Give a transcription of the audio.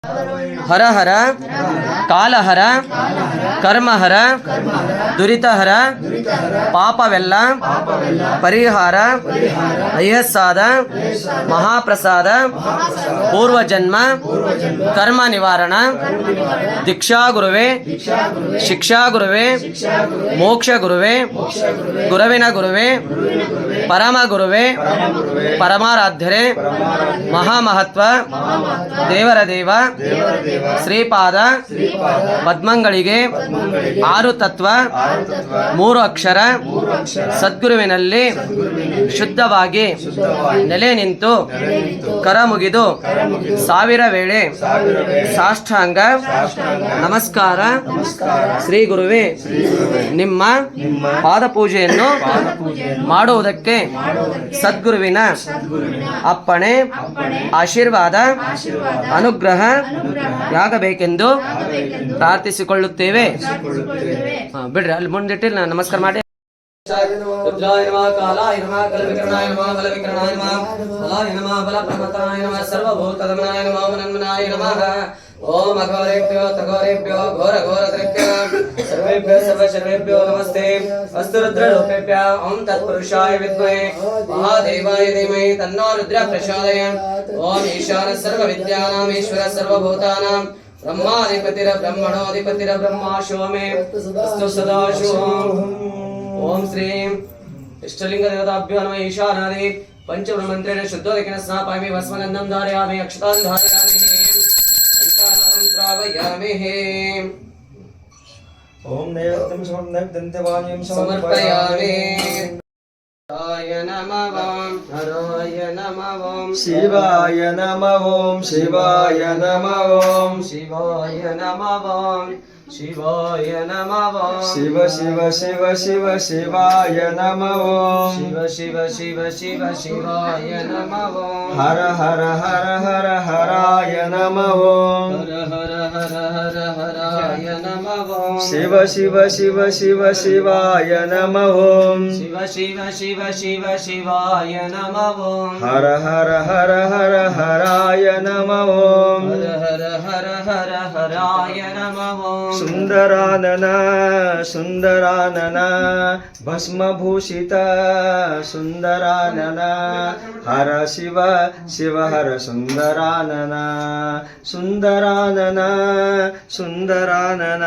ಹರ ಹರ ಕಾಲಹರ ಕರ್ಮಹರ ದುರಿತಹರ ಪಾಪವೆಲ್ಲ ಪರಿಹಾರ ಅಯಸ್ಸಾದ ಮಹಾಪ್ರಸಾದ ಪೂರ್ವಜನ್ಮ ಕರ್ಮ ನಿವಾರಣ ದೀಕ್ಷಾ ಗುರುವೆ ಶಿಕ್ಷಾ ಗುರುವೆ ಮೋಕ್ಷ ಗುರುವೆ ಗುರುವಿನ ಗುರುವೆ ಪರಮ ಗುರುವೆ ಪರಮಾರಾಧ್ಯರೇ ಮಹಾಮಹತ್ವ ದೇವರ ದೇವ ಶ್ರೀಪಾದ ಪದ್ಮಂಗಳಿಗೆ 6 ತತ್ವ 3 ಅಕ್ಷರ ಸದ್ಗುರುವಿನಲ್ಲಿ ಶುದ್ಧವಾಗಿ ನೆಲೆ ನಿಂತು ಕರ ಮುಗಿದು 1000 ವೇಳೆ ಸಾಷ್ಟಾಂಗ ನಮಸ್ಕಾರ ಶ್ರೀ ಗುರುವೇ ನಿಮ್ಮ ಪಾದಪೂಜೆಯನ್ನು ಮಾಡುವುದಕ್ಕೆ ಸದ್ಗುರುವಿನ ಅಪ್ಪಣೆ ಆಶೀರ್ವಾದ ಅನುಗ್ರಹ ಯಾಗಬೇಕೆಂದು ಪ್ರಾರ್ಥಿಸಿಕೊಳ್ಳುತ್ತೇವೆ. ಬಿಡ್ರಿ ಅಲ್ಲಿ ಮುಂದಿಟ್ಟು ನಾನು ನಮಸ್ಕಾರ ಮಾಡಿ. ರುದ್ರಾಯ ನಮಃ ಕಾಲಾಯ ನಮಃ ಕಲವಿಕರಣಾಯ ನಮಃ ಬಲವಿಕರಣಾಯ ನಮಃ ಬಲಾಯ ನಮಃ ಬಲಪ್ರಮತಾಯ ನಮಃ ಸರ್ವಭೂತಗಮನಾಯ ನಮಃ ಮನನ್ಮನಾಯ ನಮಃ. ಓಂ ಅಘೋರೇಭ್ಯೋ ತಘೋರೇಭ್ಯೋ ಘೋರ ಘೋರತೃಭ್ಯೋ ಸರ್ವೇಭ್ಯೋ ಸರ್ವಶರ್ವೇಭ್ಯೋ ನಮಸ್ತೆ. ಅಸ್ತು ರುದ್ರರೂಪೇಭ್ಯ ಓಂ ತತ್ಪುರುಷಾಯ ವಿದ್ಮಹೇ ಮಹಾದೇವಾಯ ಧೀಮಹಿ ತನ್ನೋ ರುದ್ರ ಪ್ರಚೋದಯಾತ್. ಓಂ ಈಶಾನ ಸರ್ವವಿದ್ಯಾನಾಂ ಈಶ್ವರ ಸರ್ವಭೂತಾನಾಂ ಬ್ರಹ್ಮಾಧಿಪತಿರ ಬ್ರಹ್ಮಣೋಧಿಪತಿರ ಬ್ರಹ್ಮಾಶೋ ಮೇ ಅಸ್ತು ಸದಾಶಿವಂ. ಓಂ ಶ್ರೀಂ ಇಷ್ಟಲಿಂಗ ದೇವತಾಭ್ಯೋ ನಮಃ. ಈಶಾನಾದಿ ಪಂಚಬ್ರಹ್ಮಂತ್ರೇಣ ಶುದ್ಧೋದಕಿನ ಸ್ನಾಪಯಾಮಿ ಭಸ್ಮಗಂಧಂ ಧಾರಯಾಮಿ ಅಕ್ಷತಾನ್ ಧಾರಯಾಮಿ ಪಂಚಾನಾದಂ ಶ್ರಾವಯಾಮಿ. ಓಂ ನೈವೇದ್ಯಂ ಸಮರ್ಪಯಾಮಿ ಸಮರ್ಪಯಾಮಿ. ಹರಾಯ ನಮಃ ಹರಾಯ ನಮಃ ಶಿವಾಯ ನಮಃ ಓಂ ಶಿವಾಯ ನಮಃ ಓಂ ಶಿವಾಯ ನಮಃ ಶಿವಾಯ ನಮಃ ಶಿವ ಶಿವ ಶಿವ ಶಿವ ಶಿವಾಯ ನಮಃ ಓಂ ಶಿವ ಶಿವ ಶಿವ ಶಿವ ಶಿವಾಯ ನಮಃ ಹರ ಹರ ಹರ ಹರ ಹರಾಯ ನಮಃ ಓಂ ಹರ ಹರ ಹರ ಹರ ಹರಾಯ ನಮಃ ಶಿವ ಶಿವ ಶಿವ ಶಿವ ಶಿವಾಯ ನಮಃ ಓಂ ಶಿವ ಶಿವ ಶಿವ ಶಿವ ಶಿವಾಯ ನಮಃ ಹರ ಹರ ಹರ ಹರ ಹರಾಯ ನಮಃ ಓಂ ಹರ ಹರ ಹರ ಹರ ಹರಾಯ ನಮಃ ಸುಂದರಾನನ ಸುಂದರಾನನ ಭಸ್ಮಭೂಷಿತ ಸುಂದರಾನನ ಹರ ಶಿವ ಶಿವ ಹರ ಸುಂದರಾನನ ಸುಂದರಾನನ ಸುಂದರಾನನ